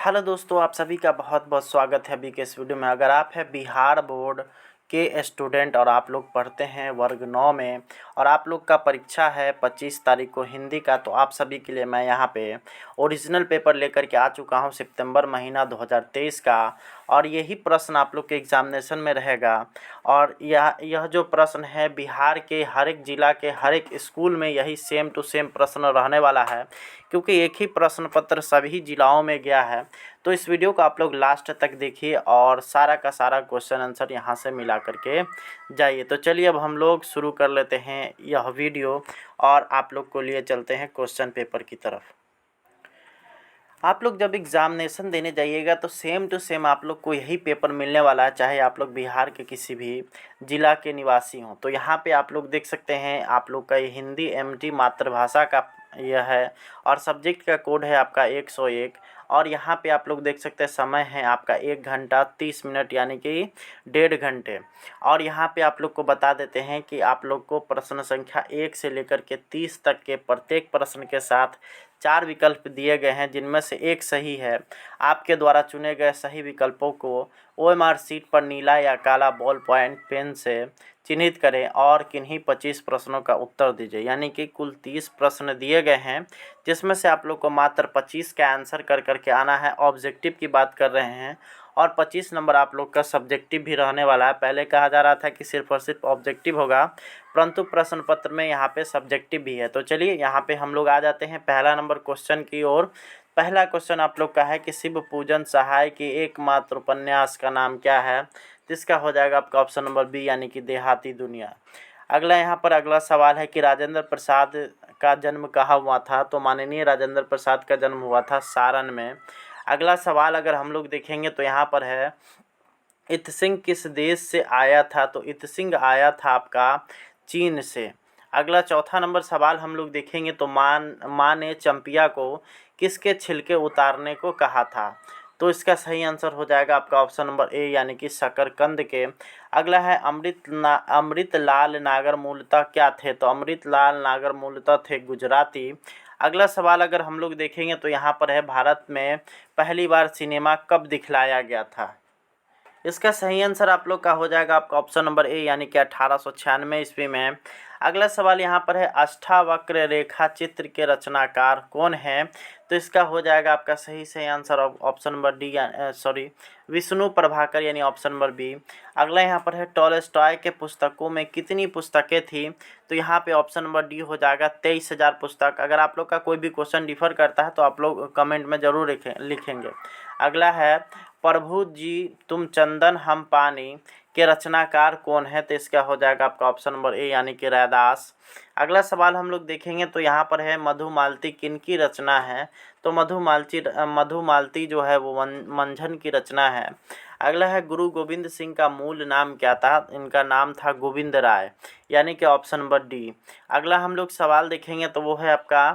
Hello दोस्तों, आप सभी का बहुत बहुत स्वागत है अभी के इस वीडियो में। अगर आप है बिहार बोर्ड के स्टूडेंट और आप लोग पढ़ते हैं वर्ग 9 में और आप लोग का परीक्षा है 25 तारीख को हिंदी का, तो आप सभी के लिए मैं यहाँ पे ओरिजिनल पेपर लेकर के आ चुका हूँ सितंबर महीना 2023 का। और यही प्रश्न आप लोग के एग्जामिनेशन में रहेगा। और यह जो प्रश्न है बिहार के हर एक ज़िला के हर एक स्कूल में यही सेम टू सेम प्रश्न रहने वाला है, क्योंकि एक ही प्रश्न पत्र सभी जिलाओं में गया है। तो इस वीडियो को आप लोग लास्ट तक देखिए और सारा का सारा क्वेश्चन आंसर यहाँ से मिला करके जाइए। तो चलिए अब हम लोग शुरू कर लेते हैं यह वीडियो और आप लोग को लिए चलते हैं क्वेश्चन पेपर की तरफ। आप लोग जब एग्ज़ामिनेशन देने जाइएगा तो सेम टू सेम आप लोग को यही पेपर मिलने वाला है, चाहे आप लोग बिहार के किसी भी ज़िला के निवासी हों। तो यहाँ पे आप लोग देख सकते हैं आप लोग का ये हिंदी एमटी मातृभाषा का यह है और सब्जेक्ट का कोड है आपका 101। और यहाँ पे आप लोग देख सकते हैं समय है आपका 1 घंटा 30 मिनट यानी कि 1.5 घंटे। और यहाँ पे आप लोग को बता देते हैं कि आप लोग को प्रश्न संख्या 1 से लेकर के 30 तक के प्रत्येक प्रश्न के साथ 4 विकल्प दिए गए हैं, जिनमें से एक सही है। आपके द्वारा चुने गए सही विकल्पों को OMR शीट पर नीला या काला बॉल पॉइंट पेन से चिन्हित करें और किन्हीं 25 प्रश्नों का उत्तर दीजिए। यानी कि कुल 30 प्रश्न दिए गए हैं, जिसमें से आप लोग को मात्र 25 का आंसर कर करके आना है। ऑब्जेक्टिव की बात कर रहे हैं और 25 नंबर आप लोग का सब्जेक्टिव भी रहने वाला है। पहले कहा जा रहा था कि सिर्फ और सिर्फ ऑब्जेक्टिव होगा, परंतु प्रश्न पत्र में यहाँ पे सब्जेक्टिव भी है। तो चलिए यहाँ पे हम लोग आ जाते हैं पहला नंबर क्वेश्चन की ओर। पहला क्वेश्चन आप लोग का है कि शिव पूजन सहाय की एकमात्र उपन्यास का नाम क्या है। जिसका हो जाएगा आपका ऑप्शन नंबर बी यानी कि देहाती दुनिया। अगला यहाँ पर अगला सवाल है कि राजेंद्र प्रसाद का जन्म कहाँ हुआ था। तो माननीय राजेंद्र प्रसाद का जन्म हुआ था सारण में। अगला सवाल अगर हम लोग देखेंगे तो यहाँ पर है इत्सिंग किस देश से आया था। तो इत्सिंग आया था आपका चीन से। अगला चौथा नंबर सवाल हम लोग देखेंगे तो माँ ने चंपिया को किसके छिलके उतारने को कहा था। तो इसका सही आंसर हो जाएगा आपका ऑप्शन नंबर ए यानी कि शकरकंद के। अगला है अमृतलाल नागर मूलतः क्या थे। तो अमृतलाल नागर मूलतः थे गुजराती। अगला सवाल अगर हम लोग देखेंगे तो यहाँ पर है भारत में पहली बार सिनेमा कब दिखलाया गया था। इसका सही आंसर आप लोग का हो जाएगा आपका ऑप्शन नंबर ए यानी कि 1896 ईस्वी में। अगला सवाल यहाँ पर है अष्टावक्र रेखा चित्र के रचनाकार कौन है। तो इसका हो जाएगा आपका सही answer option number D Vishnu Prabhakar यानी ऑप्शन नंबर बी। अगला यहाँ पर है टॉलस्टॉय के पुस्तकों में कितनी पुस्तकें थी। तो यहाँ पे ऑप्शन नंबर डी हो जाएगा 23,000 पुस्तक। अगर आप लोग का कोई भी क्वेश्चन डिफर करता है तो आप लोग कमेंट में ज़रूर लिखेंगे। अगला है प्रभु जी तुम चंदन हम पानी के रचनाकार कौन है। तो इसका हो जाएगा आपका ऑप्शन नंबर ए यानी कि रैदास। अगला सवाल हम लोग देखेंगे तो यहाँ पर है मधुमालती किनकी रचना है। तो मधुमालती जो है वो मंझन की रचना है। अगला है गुरु गोविंद सिंह का मूल नाम क्या था। इनका नाम था गोविंद राय यानी कि ऑप्शन नंबर डी। अगला हम लोग सवाल देखेंगे तो वो है आपका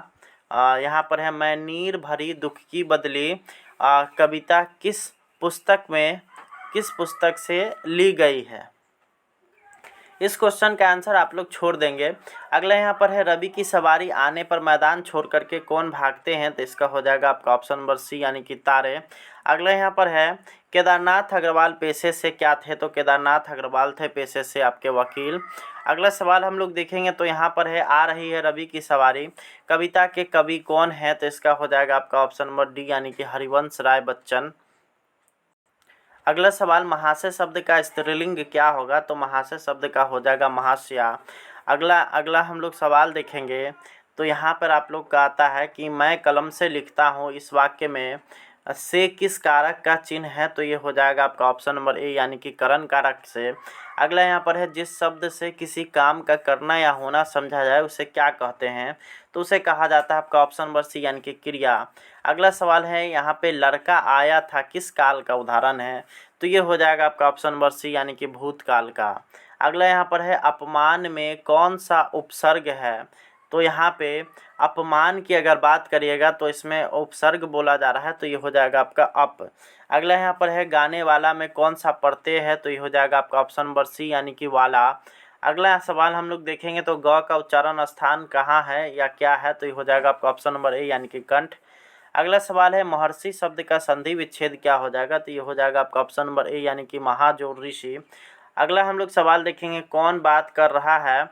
यहाँ पर है मैं नीर भरी दुख की बदली कविता किस पुस्तक से ली गई है। इस क्वेश्चन का आंसर आप लोग छोड़ देंगे। अगला यहाँ पर है रवि की सवारी आने पर मैदान छोड़ करके कौन भागते हैं। तो इसका हो जाएगा आपका ऑप्शन नंबर सी यानी कि तारे। अगला यहाँ पर है केदारनाथ अग्रवाल पेशे से क्या थे। तो केदारनाथ अग्रवाल थे पेशे से आपके वकील। अगला सवाल हम लोग देखेंगे तो यहाँ पर है आ रही है रवि की सवारी कविता के कवि कौन है। तो इसका हो जाएगा आपका ऑप्शन नंबर डी यानी कि हरिवंश राय बच्चन। अगला सवाल महाशय शब्द का स्त्रीलिंग क्या होगा। तो महाशय शब्द का हो जाएगा महाशया। अगला हम लोग सवाल देखेंगे तो यहाँ पर आप लोग का आता है कि मैं कलम से लिखता हूँ इस वाक्य में से किस कारक का चिन्ह है। तो ये हो जाएगा आपका ऑप्शन नंबर ए यानी कि करण कारक से। अगला यहाँ पर है जिस शब्द से किसी काम का करना या होना समझा जाए उसे क्या कहते हैं। तो उसे कहा जाता है आपका ऑप्शन नंबर सी यानी कि क्रिया। अगला सवाल है यहाँ पे लड़का आया था किस काल का उदाहरण है। तो ये हो जाएगा आपका ऑप्शन नंबर सी यानी कि भूतकाल का। अगला यहाँ पर है अपमान में कौन सा उपसर्ग है। तो यहाँ पे अपमान की अगर बात करिएगा तो इसमें उपसर्ग बोला जा रहा है, तो ये हो जाएगा आपका अप। अगला यहाँ पर है गाने वाला में कौन सा प्रत्यय है। तो ये हो जाएगा आपका ऑप्शन नंबर सी यानी कि वाला। अगला सवाल हम लोग देखेंगे तो ग का उच्चारण स्थान कहाँ है या क्या है। तो ये हो जाएगा आपका ऑप्शन नंबर ए यानी कि कंठ। अगला सवाल है महर्षि शब्द का संधि विच्छेद क्या हो जाएगा, तो ये हो जाएगा आपका ऑप्शन नंबर ए यानी कि महाजोर ऋषि। अगला हम लोग सवाल देखेंगे कौन बात कर रहा है,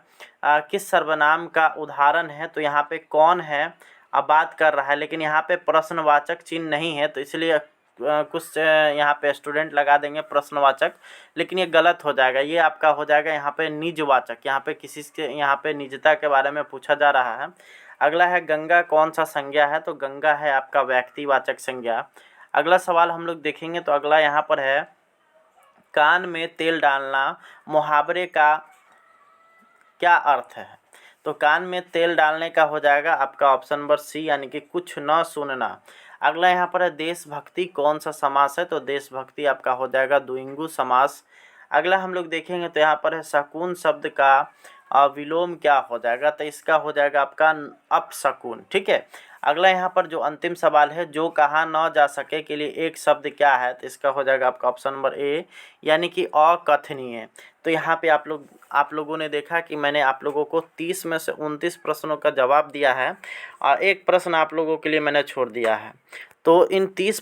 किस सर्वनाम का उदाहरण है, तो यहाँ पे कौन है अब बात कर रहा है, लेकिन यहाँ पे प्रश्नवाचक चिन्ह नहीं है, तो इसलिए कुछ यहाँ पे स्टूडेंट लगा देंगे प्रश्नवाचक, लेकिन ये गलत हो जाएगा। ये आपका हो जाएगा यहाँ पे निजवाचक, यहाँ पे किसी के यहाँ पे निजता के बारे में पूछा जा रहा है। अगला है गंगा कौन सा संज्ञा है, तो गंगा है आपका व्यक्तिवाचक संज्ञा। अगला सवाल हम लोग देखेंगे तो अगला यहाँ पर है कान में तेल डालना मुहावरे का क्या अर्थ है, तो कान में तेल डालने का हो जाएगा आपका ऑप्शन नंबर सी यानी कि कुछ न सुनना। अगला यहाँ पर है देशभक्ति कौन सा समास है, तो देशभक्ति आपका हो जाएगा द्विगु समास। अगला हम लोग देखेंगे तो यहाँ पर है शकुन शब्द का विलोम क्या हो जाएगा, तो इसका हो जाएगा आपका अपशकुन। ठीक है। अगला यहाँ पर जो अंतिम सवाल है जो कहा न जा सके के लिए एक शब्द क्या है, तो इसका हो जाएगा आपका ऑप्शन नंबर ए यानी कि अकथनीय। तो यहाँ पे आप लोगों ने देखा कि मैंने आप लोगों को 30 में से 29 प्रश्नों का जवाब दिया है और एक प्रश्न आप लोगों के लिए मैंने छोड़ दिया है। तो इन 30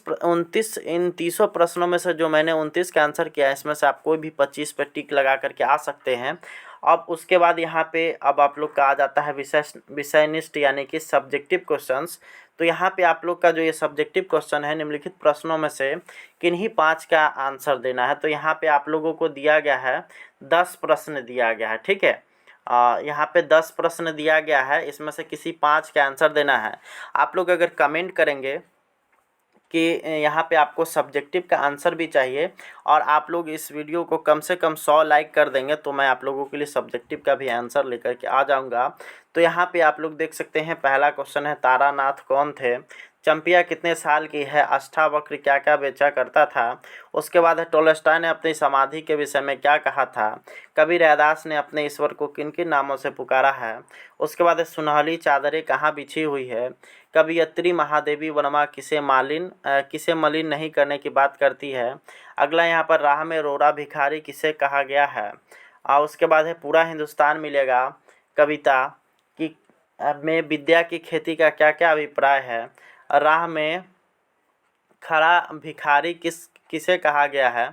प्रश्नों में से जो मैंने 29 का आंसर किया है, इसमें से आप कोई भी 25 पे टिक लगा करके आ सकते हैं। अब उसके बाद यहाँ पे अब आप लोग का आ जाता है विषयनिष्ठ यानी कि सब्जेक्टिव क्वेश्चंस। तो यहाँ पे आप लोग का जो ये सब्जेक्टिव क्वेश्चन है निम्नलिखित प्रश्नों में से किन्हीं 5 का आंसर देना है। तो यहाँ पे आप लोगों को दिया गया है 10 प्रश्न दिया गया है। ठीक है, यहाँ पे 10 प्रश्न दिया गया है, इसमें से किसी 5 का आंसर देना है। आप लोग अगर कमेंट करेंगे कि यहाँ पे आपको सब्जेक्टिव का आंसर भी चाहिए और आप लोग इस वीडियो को कम से कम 100 लाइक कर देंगे तो मैं आप लोगों के लिए सब्जेक्टिव का भी आंसर लेकर के आ जाऊँगा। तो यहाँ पे आप लोग देख सकते हैं पहला क्वेश्चन है तारानाथ कौन थे, चंपिया कितने साल की है, अष्टावक्र क्या क्या बेचा करता था। उसके बाद है टोल्स्टॉय ने अपनी समाधि के विषय में क्या कहा था, कबीर रैदास ने अपने ईश्वर को किन किन नामों से पुकारा है। उसके बाद है सुनहली चादरें कहाँ बिछी हुई है, कवियत्री महादेवी वर्मा किसे मलिन नहीं करने की बात करती है। अगला यहाँ पर राह में रोरा भिखारी किसे कहा गया है। और उसके बाद है पूरा हिंदुस्तान मिलेगा कविता की में विद्या की खेती का क्या क्या अभिप्राय है। राह में खड़ा भिखारी किसे कहा गया है।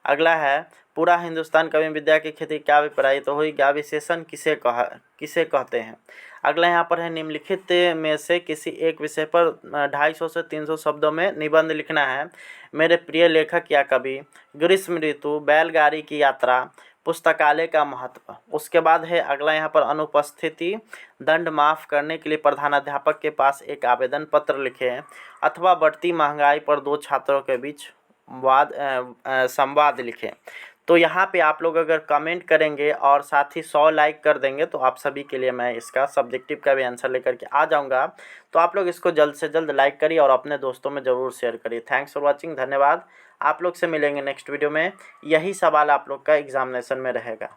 अगला है पूरा हिंदुस्तान कवि विद्या की खेती क्या अभिप्राय, तो हुई क्या विशेषण किसे कहते हैं। अगला यहाँ पर है निम्नलिखित में से किसी एक विषय पर 250 से 300 शब्दों में निबंध लिखना है। मेरे प्रिय लेखक या कवि, ग्रीष्म ऋतु, बैलगाड़ी की यात्रा, पुस्तकालय का महत्व। उसके बाद है अगला यहाँ पर अनुपस्थिति दंड माफ़ करने के लिए प्रधानाध्यापक के पास एक आवेदन पत्र लिखें अथवा बढ़ती महंगाई पर 2 छात्रों के बीच संवाद लिखें। तो यहाँ पे आप लोग अगर कमेंट करेंगे और साथ ही 100 लाइक कर देंगे तो आप सभी के लिए मैं इसका सब्जेक्टिव का भी आंसर लेकर के आ जाऊँगा। तो आप लोग इसको जल्द से जल्द लाइक करिए और अपने दोस्तों में ज़रूर शेयर करिए। थैंक्स फॉर वॉचिंग, धन्यवाद। आप लोग से मिलेंगे नेक्स्ट वीडियो में। यही सवाल आप लोग का एग्जामिनेशन में रहेगा।